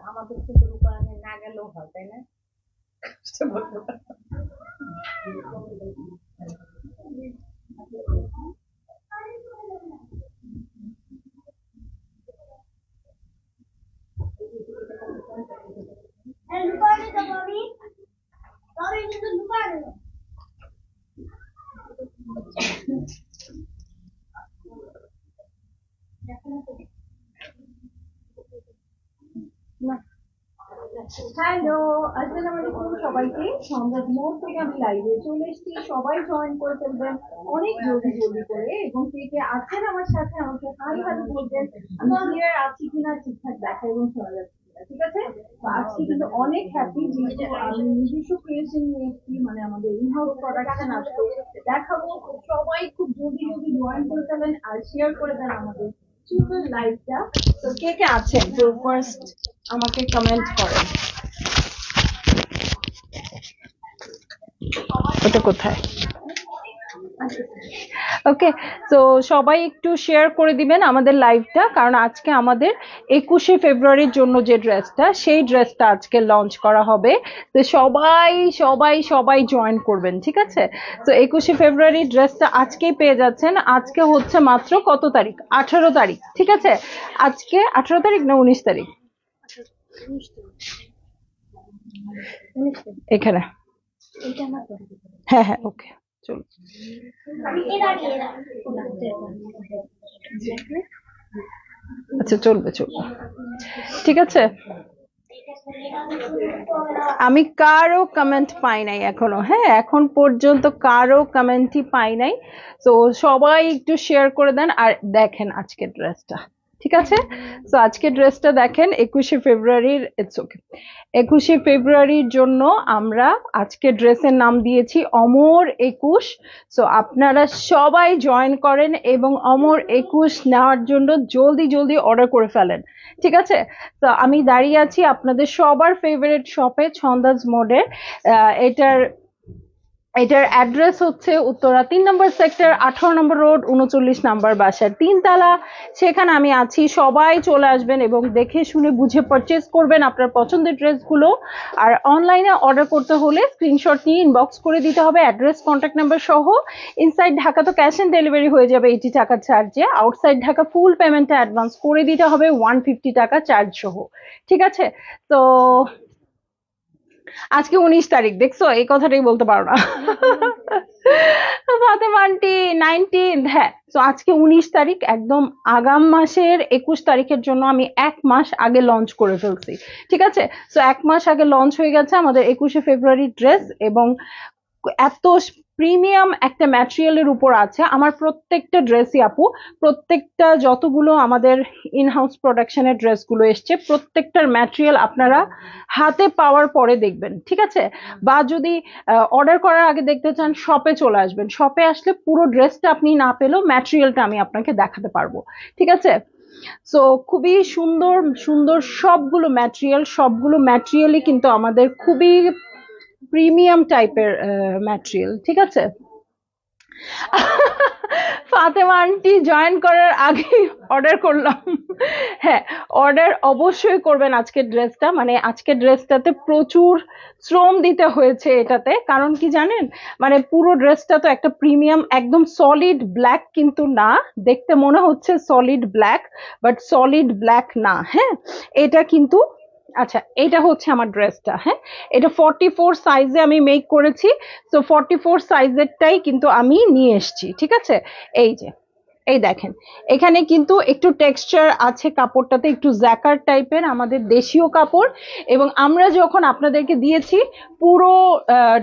আমাদের কিন্তু রূপায়ণে না গেলেও হয়, তাই না? হ্যালো, আসসালামু আলাইকুম সবাইকে। সন্ধ্যার মোড় থেকে আমি লাইভে চলে এসেছি, সবাই জয়েন করে ফেলবেন অনেক জলদি জলদি করে, এবং কে কে আছেন আমার সাথে আমাকে হাই হ্যালো বলবেন। আমি ক্লিয়ার আছি কিনা ঠিকঠাক দেখা এবং শোনা যাচ্ছে কিনা, ঠিক আছে? তো আজকে কিন্তু অনেক হ্যাপি, যেহেতু আমি নিজস্ব ক্রিয়েশন নিয়ে এসেছি, মানে আমাদের ইনহাউস প্রোডাকশন আজকে দেখাবো। সবাই খুব জলদি জলদি জয়েন করে ফেলেন আর শেয়ার করে দেন আমাদের লাইভটা। তো কে কে আছেন তো ফার্স্ট আমাকে কমেন্ট করেন। ওটা কোথায়? ওকে, তো সবাই একটু শেয়ার করে দিবেন আমাদের লাইভটা, কারণ আজকে আমাদের 21শে ফেব্রুয়ারির জন্য যে ড্রেসটা, সেই ড্রেসটা আজকে লঞ্চ করা হবে। তো সবাই সবাই সবাই জয়েন করবেন, ঠিক আছে? তো 21শে ফেব্রুয়ারির ড্রেসটা আজকেই পেয়ে যাচ্ছেন। আজকে হচ্ছে মাত্র কত তারিখ? 18 তারিখ, ঠিক আছে? আজকে 18 তারিখ না 19 তারিখ? এখানে, হ্যাঁ হ্যাঁ, ওকে চলো। আচ্ছা চলবে চলবে, ঠিক আছে। আমি কারো কমেন্ট পাই নাই এখনো, হ্যাঁ এখন পর্যন্ত কারো কমেন্টই পাই নাই। তো সবাই একটু শেয়ার করে দেন আর দেখেন আজকের ড্রেসটা, ঠিক আছে? তো আজকে ড্রেসটা দেখেন 21শে ফেব্রুয়ারির, ইটস ওকে, 21শে ফেব্রুয়ারির জন্য আমরা আজকে ড্রেসের নাম দিয়েছি অমর 21। সো আপনারা সবাই জয়েন করেন এবং অমর 21 নেওয়ার জন্য জলদি জলদি অর্ডার করে ফেলেন, ঠিক আছে? তো আমি দাঁড়িয়ে আছি আপনাদের সবার ফেভারিট শপে, ছন্দাজ মোডে। এটার অ্যাড্রেস হচ্ছে উত্তরা 3 নম্বর সেক্টর, 18 নম্বর রোড, 39 নম্বর বাসার 3 তলা। সেখানে আমি আছি, সবাই চলে আসবেন এবং দেখে শুনে বুঝে পারচেজ করবেন আপনার পছন্দের ড্রেসগুলো। আর অনলাইনে অর্ডার করতে হলে স্ক্রিনশট নিয়ে ইনবক্স করে দিতে হবে অ্যাড্রেস, কন্ট্যাক্ট নাম্বার সহ। ইনসাইড ঢাকা তো ক্যাশ অন ডেলিভারি হয়ে যাবে 80 টাকা চার্জে, আউটসাইড ঢাকা ফুল পেমেন্টটা অ্যাডভান্স করে দিতে হবে 150 টাকা চার্জ সহ, ঠিক আছে? তো আজকে 19 তারিখ, দেখছো এই কথাটাই বলতে পারো না। ফাতেমা আন্টি 19, হ্যাঁ। তো আজকে 19 তারিখ, একদম আগাম মাসের 21 তারিখের জন্য আমি 1 মাস আগে লঞ্চ করে ফেলছি, ঠিক আছে? তো 1 মাস আগে লঞ্চ হয়ে গেছে আমাদের 21শে ফেব্রুয়ারি ড্রেস, এবং এত প্রিমিয়াম একটা ম্যাটেরিয়ালের উপর আছে আমার প্রত্যেকটা ড্রেসই আপু। প্রত্যেকটা যতগুলো আমাদের ইনহাউস প্রোডাকশনের ড্রেসগুলো এসছে, প্রত্যেকটার ম্যাটেরিয়াল আপনারা হাতে পাওয়ার পরে দেখবেন, ঠিক আছে? বা যদি অর্ডার করার আগে দেখতে চান, শপে চলে আসবেন। শপে আসলে পুরো ড্রেসটা আপনি না পেলেও ম্যাটেরিয়ালটা আমি আপনাকে দেখাতে পারবো, ঠিক আছে? সো খুবই সুন্দর সুন্দর সবগুলো ম্যাটেরিয়ালই কিন্তু আমাদের খুবই প্রিমিয়াম টাইপের ম্যাটেরিয়াল, ঠিক আছে? ফাতেমা আন্টি জয়েন করার আগে অর্ডার করলাম। হ্যাঁ, অর্ডার অবশ্যই করবেন আজকের ড্রেসটা, মানে আজকের ড্রেসটাতে প্রচুর শ্রম দিতে হয়েছে এটাতে, কারণ কি জানেন, মানে পুরো ড্রেসটা তো একটা প্রিমিয়াম, একদম সলিড ব্ল্যাক কিন্তু না, দেখতে মনে হচ্ছে solid black, but solid black না, হ্যাঁ। এটা কিন্তু, আচ্ছা এটা হচ্ছে আমার ড্রেসটা, হ্যাঁ। এটা 44 সাইজে আমি মেক করেছি। তো 44 সাইজেরটাই কিন্তু আমি নিয়ে এসেছি, ঠিক আছে? এই যে, এই দেখেন, এখানে কিন্তু একটু টেক্সচার আছে কাপড়টাতে, একটু জ্যাকার টাইপের, আমাদের দেশীয় কাপড়। এবং আমরা যখন আপনাদেরকে দিয়েছি, পুরো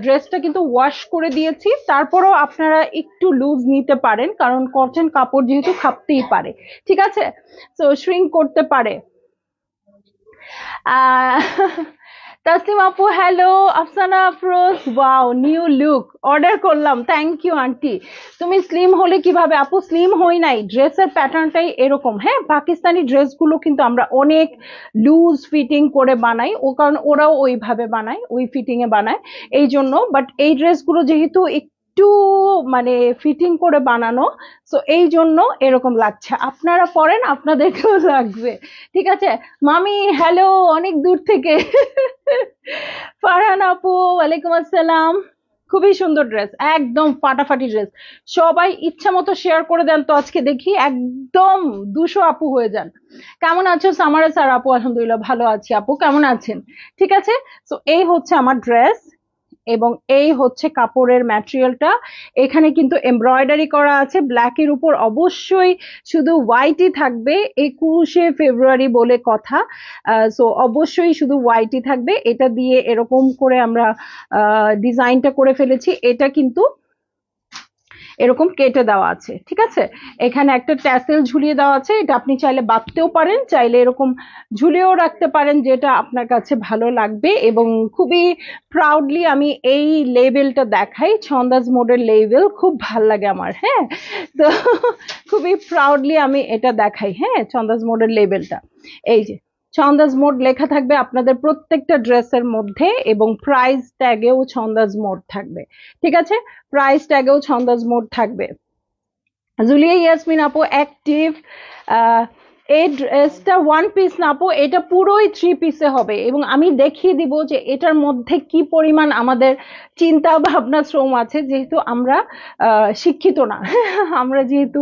ড্রেসটা কিন্তু ওয়াশ করে দিয়েছি, তারপরেও আপনারা একটু লুজ নিতে পারেন, কারণ কটন কাপড় যেহেতু খাপতেই পারে, ঠিক আছে? তো শ্রিঙ্ক করতে পারে। তাসলিম আপু hello, Afsana Afroz wow new look order করলাম, থ্যাংক ইউ আন্টি। তুমি স্লিম হলে কিভাবে আপু? স্লিম হই নাই, ড্রেসের প্যাটার্নটাই এরকম। হ্যাঁ, পাকিস্তানি ড্রেসগুলো কিন্তু আমরা অনেক লুজ ফিটিং করে বানাই, ও কারণ ওরাও ওইভাবে বানায়, ওই ফিটিং এ বানায়, এই জন্য। বাট এই ড্রেসগুলো যেহেতু একটু মানে ফিটিং করে বানানো, তো এই জন্য এরকম লাগছে। আপনারা পরেন, আপনাদেরকেও লাগবে, ঠিক আছে। মামি হ্যালো, অনেক দূর থেকে। ফারহান আপু ওয়ালাইকুম আসসালাম। খুবই সুন্দর ড্রেস, একদম ফাটাফাটি ড্রেস। সবাই ইচ্ছা মতো শেয়ার করে দেন তো, আজকে দেখি একদম 200 আপু হয়ে যান। কেমন আছো সামারা স্যার? আপু আলহামদুলিল্লাহ ভালো আছি। আপু কেমন আছেন? ঠিক আছে। তো এই হচ্ছে আমার ড্রেস, এবং এই হচ্ছে কাপড়ের ম্যাটেরিয়ালটা। এখানে কিন্তু এমব্রয়ডারি করা আছে ব্ল্যাকের উপর, অবশ্যই শুধু হোয়াইটই থাকবে, 21শে ফেব্রুয়ারি বলে কথা। সো অবশ্যই শুধু হোয়াইটই থাকবে। এটা দিয়ে এরকম করে আমরা ডিজাইনটা করে ফেলেছি। এটা কিন্তু এরকম কেটে দেওয়া আছে, ঠিক আছে। এখানে একটা ট্যাসেল ঝুলিয়ে দেওয়া আছে, এটা আপনি চাইলে বাঁধতেও পারেন, চাইলে এরকম ঝুলিয়েও রাখতে পারেন, যেটা আপনার কাছে ভালো লাগবে। এবং খুবই প্রাউডলি আমি এই লেবেলটা দেখাই, ছন্দাজ মোডের লেবেল, খুব ভাল লাগে আমার। হ্যাঁ, তো খুবই প্রাউডলি আমি এটা দেখাই। হ্যাঁ, ছন্দাজ মোডের লেবেলটা এই যে ছন্দাজ মোড লেখা থাকবে আপনাদের প্রত্যেকটা ড্রেসের মধ্যে, এবং প্রাইস ট্যাগেও ছন্দাজ মোড থাকবে, ঠিক আছে। প্রাইস ট্যাগেও ছন্দাজ মোড থাকবে। জুলিয়া ইয়াসমিন আপু অ্যাক্টিভ। এই ড্রেসটা ওয়ান পিস না আপু, এটা পুরোই 3 পিসে হবে, এবং আমি দেখিয়ে দিব যে এটার মধ্যে কি পরিমাণ আমাদের চিন্তা ভাবনা শ্রম আছে, যেহেতু আমরা শিক্ষিত না। আমরা যেহেতু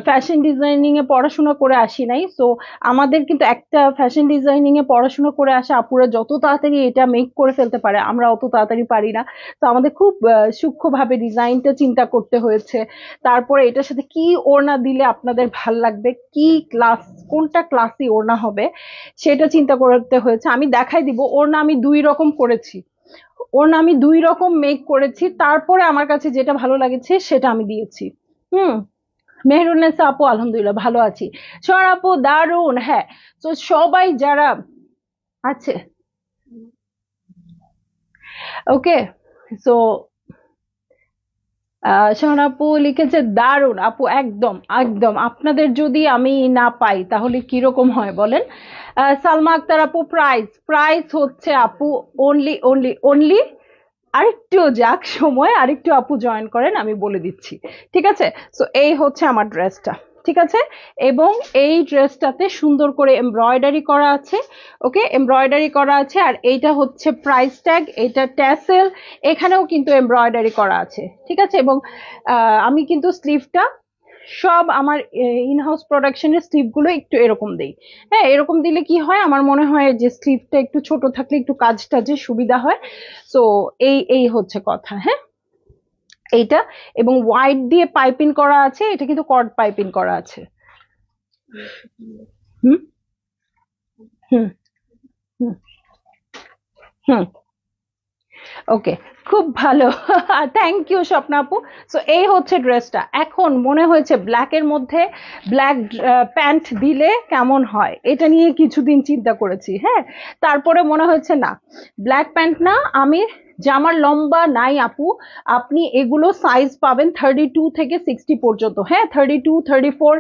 ফ্যাশন ডিজাইনিং এ পড়াশোনা করে আসি নাই, সো আমাদের কিন্তু একটা ফ্যাশন ডিজাইনিং এ পড়াশোনা করে আসা আপুরা যত তাড়াতাড়ি এটা মেক করে ফেলতে পারে, আমরা অত তাড়াতাড়ি পারি না। তো আমাদের খুব সূক্ষ্মভাবে ডিজাইনটা চিন্তা করতে হয়েছে। তারপরে এটার সাথে কি ওড়না দিলে আপনাদের ভাল লাগবে, কি ক্লাস, কোনটা ক্লাসি ওড়না হবে, সেটা চিন্তা করতে হয়েছে। আমি দেখাই দিব, ওড়না আমি 2 রকম করেছি, ওড়না আমি 2 রকম মেক করেছি, তারপরে আমার কাছে যেটা ভালো লাগেছে সেটা আমি দিয়েছি। হুম। মেহরুন্নেসা আপু আলহামদুলিল্লাহ ভালো আছি। সর আপু দারুন। হ্যাঁ, তো সবাই যারা আছে, ওকে। সো শোন আপু লিখেছে দারুন আপু, একদম একদম। আপনাদের যদি আমি না পাই তাহলে কিরকম হয় বলেন। সালমা আক্তার আপু প্রাইস, প্রাইস হচ্ছে আপু অনলি অনলি অনলি, আরেকটু যাক সময়, আরেকটু আপু জয়েন করেন, আমি বলে দিচ্ছি, ঠিক আছে। সো এই হচ্ছে আমার ড্রেসটা, ঠিক আছে। এবং এই ড্রেসটাতে সুন্দর করে এমব্রয়ডারি করা আছে, ওকে, এমব্রয়ডারি করা আছে। আর এইটা হচ্ছে প্রাইস ট্যাগ, এটা ট্যাসেল, এখানেও কিন্তু এমব্রয়ডারি করা আছে, ঠিক আছে। এবং আমি কিন্তু স্লিভটা সব আমার ইনহাউস প্রোডাকশনের স্লিভ গুলো একটু এরকম দেই। হ্যাঁ, এরকম দিলে কি হয়, আমার মনে হয় যে স্লিভটা একটু ছোট থাকলে একটু কাজটা যে সুবিধা হয়। সো এই এই হচ্ছে কথা। হ্যাঁ, এইটা, এবং হোয়াইট দিয়ে পাইপিং করা আছে, এটা কিন্তু কর্ড পাইপিং করা আছে। হুম হুম হুম হুম ওকে, খুব ভালো। থ্যাংক ইউ স্বপ্না আপু। সো এই হচ্ছে ড্রেসটা। এখন মনে হয়েছে ব্ল্যাকের মধ্যে ব্ল্যাক প্যান্ট দিলে কেমন হয়, এটা নিয়ে কিছুদিন চিন্তা করেছি। হ্যাঁ, তারপরে মনে হয়েছে না, ব্ল্যাক প্যান্ট না, আমি জামার লম্বা নাই আপু, আপনি এগুলো সাইজ পাবেন 32 থেকে 60 পর্যন্ত। হ্যাঁ, 32, 34,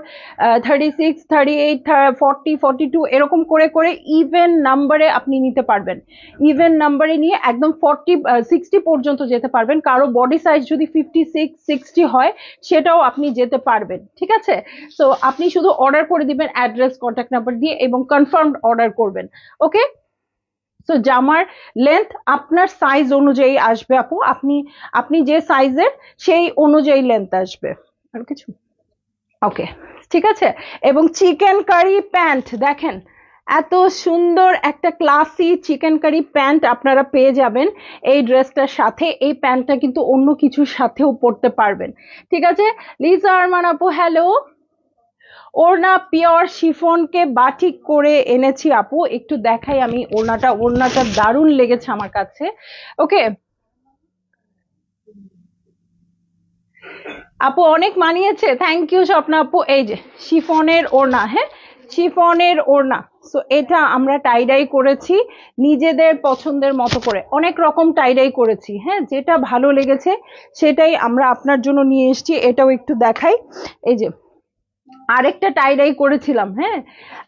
36, 38, 40, 42 এরকম করে করে ইভেন নাম্বারে আপনি নিতে পারবেন। ইভেন নাম্বারে নিয়ে একদম 60 পর্যন্ত যেতে পারবেন। কারো বডি সাইজ যদি 56, 60 হয়, সেটাও আপনি যেতে পারবেন, ঠিক আছে। তো আপনি শুধু অর্ডার করে দিবেন অ্যাড্রেস, কন্ট্যাক্ট নাম্বার দিয়ে, এবং কনফার্ম অর্ডার করবেন, ওকে। তো জামার লেন্থ আপনার সাইজ অনুযায়ী আসবে আপু, আপনি আপনি যে সাইজের সেই অনুযায়ী লেন্থ আসবে। আর কিছু, ওকে, ঠিক আছে। এবং চিকেন কারি প্যান্ট দেখেন, এত সুন্দর একটা ক্লাসি চিকেন কারি প্যান্ট আপনারা পেয়ে যাবেন এই ড্রেসটার সাথে। এই প্যান্টটা কিন্তু অন্য কিছুর সাথেও পরতে পারবেন, ঠিক আছে। লিজা আরমান আপু হ্যালো। ওড়না পিওর শিফনকে বাটিক করে এনেছি আপু, একটু দেখাই আমি ওড়নাটা, ওড়নাটা দারুণ লেগেছে আমার কাছে, ওকে। আপু অনেক মানিয়েছে, থ্যাংক ইউ স্বপ্না আপু। এই যে শিফনের ওড়না, হ্যাঁ, শিফনের ওড়না, সো এটা আমরা টাইডাই করেছি নিজেদের পছন্দের মতো করে, অনেক রকম টাইডাই করেছি। হ্যাঁ, যেটা ভালো লেগেছে সেটাই আমরা আপনার জন্য নিয়ে এসেছি। এটাও একটু দেখাই। এই যে আরেকটা টাইডাই করেছিলাম, হ্যাঁ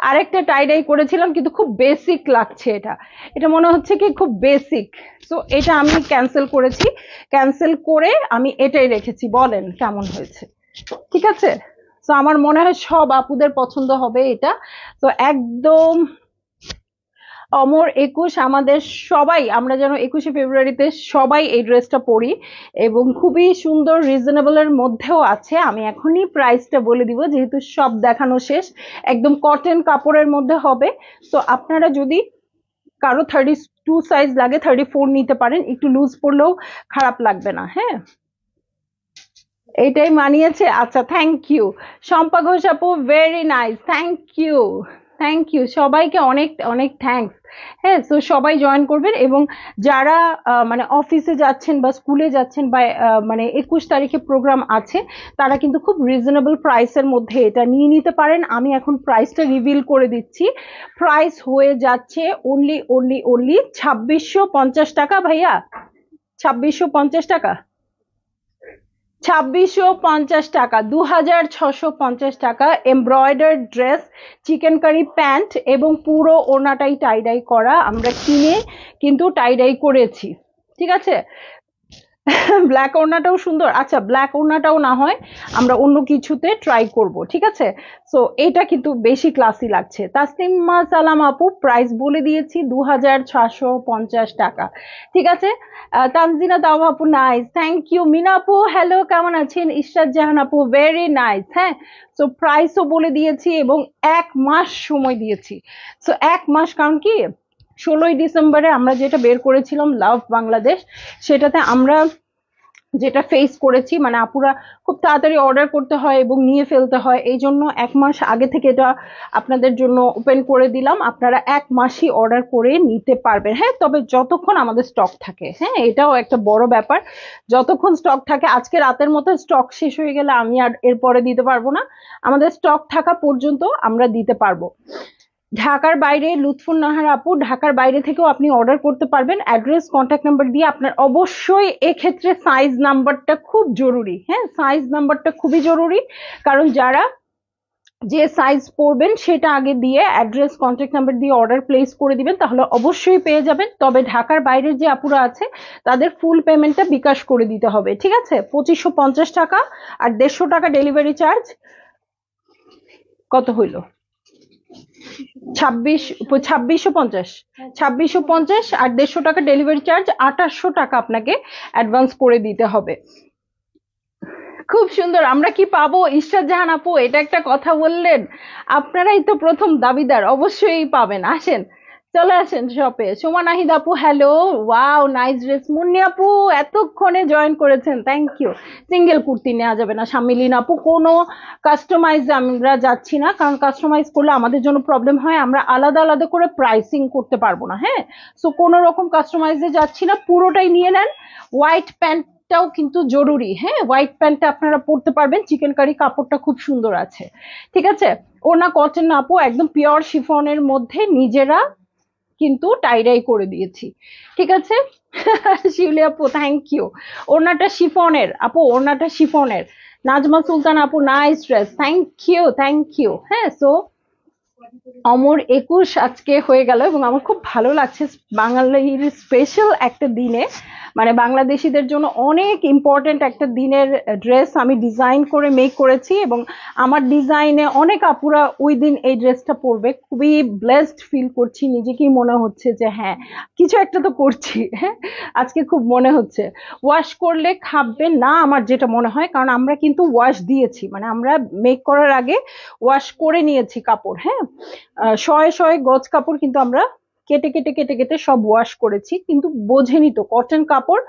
আরেকটা টাইডাই করেছিলাম, কিন্তু খুব বেসিক লাগছে। এটা এটা মনে হচ্ছে কি খুব বেসিক। সো এটা আমি ক্যান্সেল করেছি, ক্যান্সেল করে আমি এটাই রেখেছি। বলেন কেমন হয়েছে? ঠিক আছে। তো আমার মনে হয় সব আপুদের পছন্দ হবে এটা। তো একদম অমর 21 আমাদের সবাই, আমরা যেন 21শে ফেব্রুয়ারিতে সবাই এই ড্রেসটা পরি, এবং খুবই সুন্দর রিজনেবলের মধ্যেও আছে। আমি এখনই প্রাইসটা বলে দিব যেহেতু সব দেখানো শেষ। একদম কটন কাপড়ের মধ্যে হবে। তো আপনারা যদি কারো 32 সাইজ লাগে 34 নিতে পারেন, একটু লুজ পড়লেও খারাপ লাগবে না। হ্যাঁ, এইটাই মানিয়েছে। আচ্ছা, থ্যাংক ইউ শম্পা ঘোষ আপু, very nice, thank you, thank you সবাইকে, অনেক অনেক থ্যাঙ্কস। হ্যাঁ, তো সবাই জয়েন করবেন, এবং যারা মানে অফিসে যাচ্ছেন বা স্কুলে যাচ্ছেন বা মানে 21 তারিখে প্রোগ্রাম আছে, তারা কিন্তু খুব রিজনেবল প্রাইসের মধ্যে এটা নিয়ে নিতে পারেন। আমি এখন প্রাইসটা রিভিল করে দিচ্ছি। প্রাইস হয়ে যাচ্ছে অনলি অনলি অনলি 2650 টাকা। ভাইয়া 2650 টাকা, 2650 টাকা, 2650 টাকা। Embroidered dress, chikankari pant এবং পুরো ওড়নাটাই টাইডাই করা, আমরা কিনে কিন্তু টাইডাই করেছি। ঠিক আছে। ব্ল্যাক ওড়নাটাও সুন্দর। আচ্ছা, ব্ল্যাক ওড়নাটাও না হয় আমরা অন্য কিছুতে ট্রাই করব। ঠিক আছে। সো এটা কিন্তু বেশি ক্লাসি লাগছে। তাসলিমা সালাম আপু, প্রাইস বলে দিয়েছি 2650 টাকা। ঠিক আছে। তানজিনা দাও আপু, নাইস, থ্যাংক ইউ। মিনা আপু হ্যালো, কেমন আছেন? ইশরাত জাহান আপু, ভেরি নাইস। হ্যাঁ, সো প্রাইসও বলে দিয়েছি এবং 1 মাস সময় দিয়েছি। সো 1 মাস, কারণ কি 16ই ডিসেম্বরে আমরা যেটা বের করেছিলাম লাভ বাংলাদেশ, সেটাতে আমরা যেটা ফেস করেছি, মানে আপুরা খুব তাড়াতাড়ি অর্ডার করতে হয় এবং নিয়ে ফেলতে হয়, এই জন্য 1 মাস আগে থেকে এটা আপনাদের জন্য ওপেন করে দিলাম। আপনারা 1 মাসই অর্ডার করে নিতে পারবেন। হ্যাঁ, তবে যতক্ষণ আমাদের স্টক থাকে। হ্যাঁ, এটাও একটা বড় ব্যাপার, যতক্ষণ স্টক থাকে। আজকে রাতের মতো স্টক শেষ হয়ে গেলে আমি আর এরপরে দিতে পারবো না। আমাদের স্টক থাকা পর্যন্ত আমরা দিতে পারবো। ঢাকার বাইরে লুৎফুন নাহার আপু, ঢাকার বাইরে থেকেও আপনি অর্ডার করতে পারবেন। অ্যাড্রেস, কন্ট্যাক্ট নাম্বার দিয়ে। আপনার অবশ্যই এক্ষেত্রে সাইজ নাম্বারটা খুব জরুরি। হ্যাঁ, সাইজ নাম্বারটা খুবই জরুরি, কারণ যারা যে সাইজ পরবেন সেটা আগে দিয়ে অ্যাড্রেস, কন্ট্যাক্ট নাম্বার দিয়ে অর্ডার প্লেস করে দিবেন, তাহলে অবশ্যই পেয়ে যাবেন। তবে ঢাকার বাইরের যে আপুরা আছে তাদের ফুল পেমেন্টটা বিকাশ করে দিতে হবে। ঠিক আছে। 2550 টাকা আর 150 টাকা ডেলিভারি চার্জ। কত হইলো? 2650, 2650 আর 150 টাকা ডেলিভারি চার্জ, 2800 টাকা আপনাকে অ্যাডভান্স করে দিতে হবে। খুব সুন্দর। আমরা কি পাবো? ইশরাত জাহান আপু, এটা একটা কথা বললেন, আপনারাই তো প্রথম দাবিদার, অবশ্যই পাবেন। আসেন, চলে আসেন শপে। সোমা নাহিদ আপু hello, wow nice dress. Munni আপু এতক্ষণে জয়েন করেছেন, থ্যাংক ইউ। সিঙ্গেল কুর্তি নেওয়া যাবে না শামিলিন আপু, কোনো কাস্টমাইজ আমরা যাচ্ছি না, কারণ কাস্টমাইজ করলে আমাদের জন্য প্রবলেম হয়, আমরা আলাদা আলাদা করে প্রাইসিং করতে পারবো না। হ্যাঁ, সো কোনো রকম কাস্টমাইজে যাচ্ছি না, পুরোটাই নিয়ে নেন। হোয়াইট প্যান্টটাও কিন্তু জরুরি। হ্যাঁ, হোয়াইট প্যান্টটা আপনারা পরতে পারবেন, চিকেন কারি কাপড়টা খুব সুন্দর আছে। ঠিক আছে। ওনা কটন আপু, একদম পিওর শিফনের মধ্যে নিজেরা কিন্তু টাইডাই করে দিয়েছি। ঠিক আছে। শিউলি আপু থ্যাংক ইউ। ওড়নাটা শিফনের আপু, ওড়নাটা শিফনের। নাজমা সুলতান আপু, nice dress, thank you, thank you. হ্যাঁ, সো অমর 21 আজকে হয়ে গেল এবং আমার খুব ভালো লাগছে। বাঙালির স্পেশাল একটা দিনে, মানে বাংলাদেশিদের জন্য অনেক ইম্পর্টেন্ট একটা দিনের ড্রেস আমি ডিজাইন করে মেক করেছি, এবং আমার ডিজাইনে অনেক আপুরা ওই দিন এই ড্রেসটা পরবে। খুবই ব্লেসড ফিল করছি, নিজেকেই মনে হচ্ছে যে হ্যাঁ কিছু একটা তো করছি। হ্যাঁ, আজকে খুব মনে হচ্ছে। ওয়াশ করলে খাবে না আমার যেটা মনে হয়, কারণ আমরা কিন্তু ওয়াশ দিয়েছি, মানে আমরা মেক করার আগে ওয়াশ করে নিয়েছি কাপড়। হ্যাঁ, শয়ে শয়ে গজ কাপড় কিন্তু আমরা কেটে কেটে কেটে কেটে সব ওয়াশ করেছি, কিন্তু বোঝেনি তো কটন কাপড়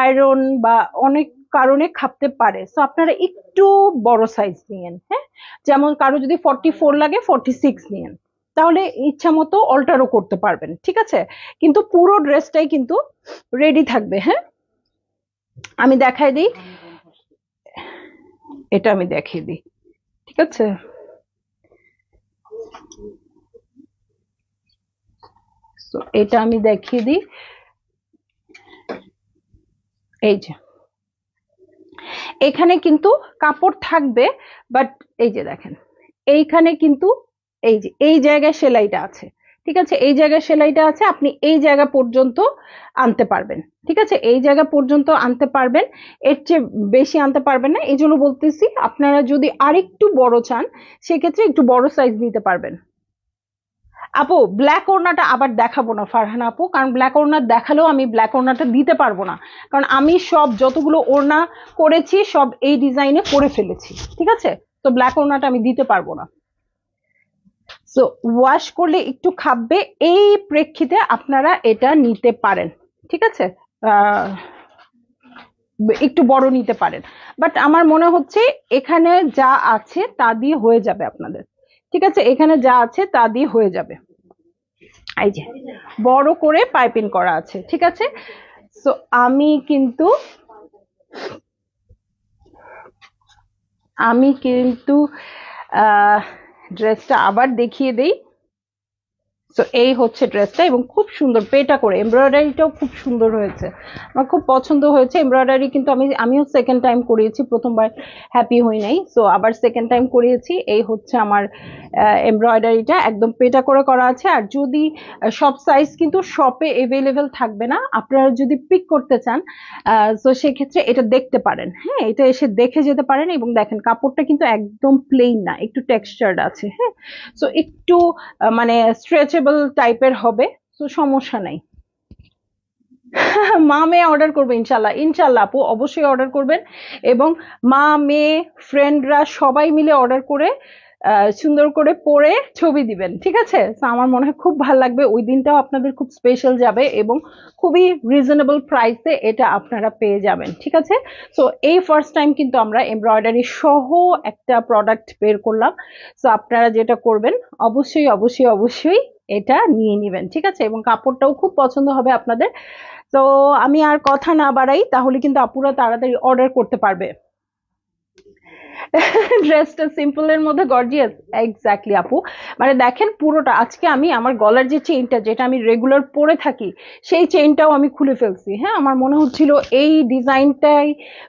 আয়রন বা অনেক কারণে খাপতে পারে। সো আপনারা একটু বড় সাইজ নিয়েন। হ্যাঁ, যেমন কারো যদি 44 লাগে 46 নিয়েন, তাহলে ইচ্ছা মতো অল্টারও করতে পারবেন। ঠিক আছে। কিন্তু পুরো ড্রেসটাই কিন্তু রেডি থাকবে। হ্যাঁ, আমি দেখাই দিই, এটা আমি দেখিয়ে দিই। ঠিক আছে। তো এটা আমি দেখিয়ে দিই, এই যে এখানে কিন্তু কাপড় থাকবে, বাট এই যে দেখেন এইখানে কিন্তু এই যে এই জায়গায় সেলাইটা আছে, ঠিক আছে, এই জায়গায় সেলাইটা আছে, আপনি এই জায়গা পর্যন্ত আনতে পারবেন, ঠিক আছে, এই জায়গা পর্যন্ত আনতে পারবেন, এর চেয়ে বেশি আনতে পারবেন না। এই জন্য বলতেছি আপনারা যদি আরেকটু বড় চান সেক্ষেত্রে একটু বড় সাইজ নিতে পারবেন। আপু ব্ল্যাক ওড়নাটা আবার দেখাবো না ফারহানা আপু, কারণ ব্ল্যাক ওড়না দেখালেও আমি ব্ল্যাক ওড়নাটা দিতে পারবো না, কারণ আমি সব যতগুলো ওড়না করেছি সব এই ডিজাইনে করে ফেলেছি, ঠিক আছে, তো ব্ল্যাক ওড়নাটা আমি দিতে পারবো না। সো ওয়াশ করলে একটু খাববে, এই প্রেক্ষিতে আপনারা এটা নিতে পারেন, ঠিক আছে, আহ একটু বড় নিতে পারেন, বাট আমার মনে হচ্ছে এখানে যা আছে তা দিয়ে হয়ে যাবে আপনাদের, ঠিক আছে, এখানে যা আছে তা দিয়ে হয়ে যাবে। এই যে বড় করে পাইপিং করা আছে, ঠিক আছে। সো আমি কিন্তু ড্রেসটা আবার দেখিয়ে দেই। তো এই হচ্ছে ড্রেসটা, এবং খুব সুন্দর পেটা করে, এমব্রয়ডারিটাও খুব সুন্দর হয়েছে, আমার খুব পছন্দ হয়েছে এমব্রয়ডারি, কিন্তু আমিও সেকেন্ড টাইম করিয়েছি, প্রথমবার হ্যাপি হই নাই, সো আবার সেকেন্ড টাইম করিয়েছি। এই হচ্ছে আমার এমব্রয়ডারিটা, একদম পেটা করে করা আছে। আর যদি সব সাইজ কিন্তু শপে এভেলেবেল থাকবে না, আপনারা যদি পিক করতে চান তো সেক্ষেত্রে এটা দেখতে পারেন, হ্যাঁ, এটা এসে দেখে যেতে পারেন। এবং দেখেন কাপড়টা কিন্তু একদম প্লেন না, একটু টেক্সচার্ড আছে, হ্যাঁ, সো একটু মানে স্ট্রেচেবল টাইপের হবে, তো সমস্যা নাই। মা মেয়ে অর্ডার করবে ইনশাল্লাহ, ইনশাল্লাহ আপু অবশ্যই অর্ডার করবেন, এবং মা মেয়ে ফ্রেন্ডরা সবাই মিলে অর্ডার করে সুন্দর করে পরে ছবি দিবেন, ঠিক আছে। তো আমার মনে হয় খুব ভালো লাগবে, ওই দিনটাও আপনাদের খুব স্পেশাল যাবে, এবং খুবই রিজনেবল প্রাইসে এটা আপনারা পেয়ে যাবেন, ঠিক আছে। তো এই ফার্স্ট টাইম কিন্তু আমরা এমব্রয়ডারি সহ একটা প্রোডাক্ট বের করলাম, তো আপনারা যেটা করবেন অবশ্যই অবশ্যই অবশ্যই এটা নিয়ে নেবেন, ঠিক আছে, এবং কাপড়টাও খুব পছন্দ হবে আপনাদের। তো আমি আর কথা না বাড়াই, তাহলে কিন্তু আপুরা তাড়াতাড়ি অর্ডার করতে পারবে। ড্রেসটা সিম্পল এর মধ্যে গর্জিয়াস, এক্স্যাক্টলি আপু, মানে দেখেন পুরোটা আজকে আমি আমার গলার যে চেইনটা, যেটা আমি রেগুলার পরে থাকি, সেই চেইনটাও আমি খুলে ফেলছি, হ্যাঁ, আমার মনে হচ্ছিল এই ডিজাইনটাই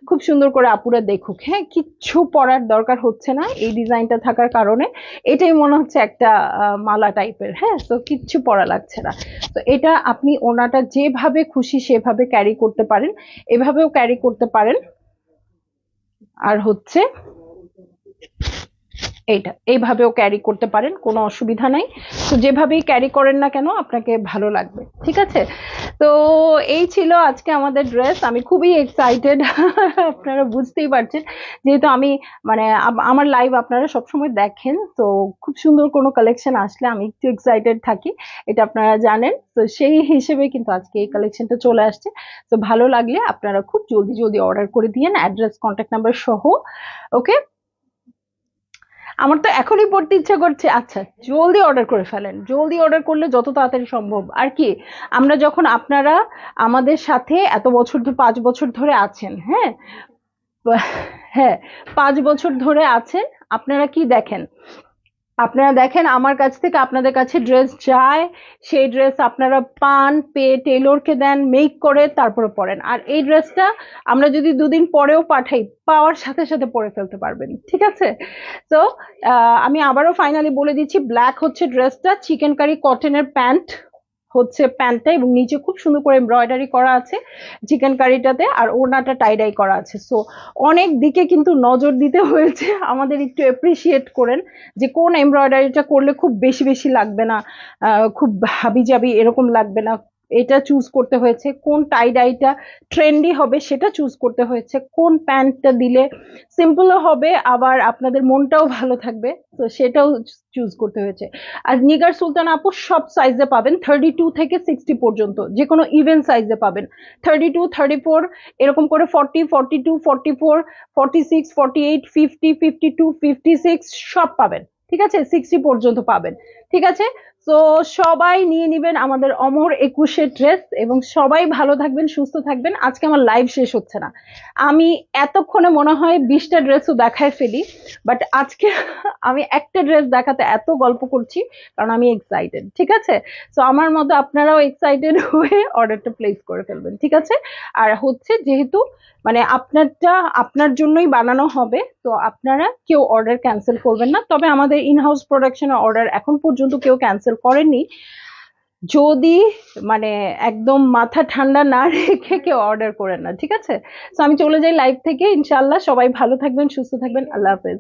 খুব সুন্দর করে আপুরা দেখুক, হ্যাঁ, কিচ্ছু পরার দরকার হচ্ছে না এই ডিজাইনটা থাকার কারণে, এটাই মনে হচ্ছে একটা মালা টাইপের, হ্যাঁ, তো কিচ্ছু পরা লাগছে না। তো এটা আপনি ওনাটা যেভাবে খুশি সেভাবে ক্যারি করতে পারেন, এভাবেও ক্যারি করতে পারেন, আর হচ্ছে এইটা এইভাবেও ক্যারি করতে পারেন, কোনো অসুবিধা নাই। তো যেভাবেই ক্যারি করেন না কেন আপনাকে ভালো লাগবে, ঠিক আছে। তো এই ছিল আজকে আমাদের ড্রেস, আমি খুবই এক্সাইটেড আপনারা বুঝতেই পারছেন, যেহেতু আমি মানে আমার লাইভ আপনারা সবসময় দেখেন, তো খুব সুন্দর কোনো কালেকশন আসলে আমি একটু এক্সাইটেড থাকি, এটা আপনারা জানেন। তো সেই হিসেবে কিন্তু আজকে এই কালেকশনটা চলে আসছে। তো ভালো লাগলে আপনারা খুব জলদি জলদি অর্ডার করে দিয়েন, অ্যাড্রেস কন্ট্যাক্ট নাম্বার সহ। ওকে, আমার তো এখনই পড়তে ইচ্ছা করছে। আচ্ছা, জলদি অর্ডার করে ফেলেন, জলদি অর্ডার করলে যত তাড়াতাড়ি সম্ভব আর কি। আমরা যখন আপনারা আমাদের সাথে এত বছর 5 বছর ধরে আছেন, হ্যাঁ, হ্যাঁ, 5 বছর ধরে আছেন, আপনারা কি দেখেন, আপনারা দেখেন আমার কাছ থেকে আপনাদের কাছে ড্রেস যায়, সেই ড্রেস আপনারা পান, পেয়ে টেলরকে দেন, মেক করে তারপরে পরেন। আর এই ড্রেসটা আমরা যদি 2 দিন পরেও পাঠাই, পাওয়ার সাথে সাথে পরে ফেলতে পারবেন, ঠিক আছে। তো আমি আবারও ফাইনালি বলে দিচ্ছি, ব্ল্যাক হচ্ছে ড্রেসটা, চিকেন কারি কটনের প্যান্ট হচ্ছে প্যান্টটা, এবং নিচে খুব সুন্দর করে এমব্রয়ডারি করা আছে চিকেন কারিটাতে, আর ওড়নাটা টাইডাই করা আছে। সো অনেক দিকে কিন্তু নজর দিতে হয়েছে, আমাদের একটু অ্যাপ্রিসিয়েট করেন যে কোন এমব্রয়ডারিটা করলে খুব বেশি বেশি লাগবে না, খুব হাবি জাবি এরকম লাগবে না, এটা চুজ করতে হয়েছে, কোন টাই ডাইটা ট্রেন্ডি হবে সেটা চুজ করতে হয়েছে, কোন প্যান্টটা দিলে সিম্পলও হবে আবার আপনাদের মনটাও ভালো থাকবে, তো সেটাও চুজ করতে হয়েছে। আর নিগার সুলতান আপু সব সাইজে পাবেন, 32 থেকে 60 পর্যন্ত, যে কোনো ইভেন সাইজে পাবেন, 32, 34 এরকম করে, 40, 42, 44, 46, 48, 50, 52, 56 সব পাবেন, ঠিক আছে, 60 পর্যন্ত পাবেন। ঠিক আছে, তো সবাই নিয়ে নিবেন আমাদের অমর 21-এর ড্রেস, এবং সবাই ভালো থাকবেন, সুস্থ থাকবেন। আজকে আমার লাইভ শেষ হচ্ছে না, আমি এতক্ষণে মনে হয় 20টা ড্রেসও দেখায় ফেলি, বাট আজকে আমি একটা ড্রেস দেখাতে এত গল্প করছি কারণ আমি এক্সাইটেড। ঠিক আছে, তো আমার মতো আপনারাও এক্সাইটেড হয়ে অর্ডারটা প্লেস করে ফেলবেন। ঠিক আছে, আর হচ্ছে যেহেতু মানে আপনারটা আপনার জন্যই বানানো হবে, তো আপনারা কেউ অর্ডার ক্যান্সেল করবেন না। তবে আমাদের ইনহাউস প্রোডাকশনের অর্ডার এখন পর্যন্ত কেউ ক্যান্সেল করেননি, যদি মানে একদম মাথা ঠান্ডা না রেখে কেউ অর্ডার করেন না। ঠিক আছে, তো আমি চলে যাই লাইভ থেকে। ইনশাল্লাহ সবাই ভালো থাকবেন, সুস্থ থাকবেন। আল্লাহ হাফেজ।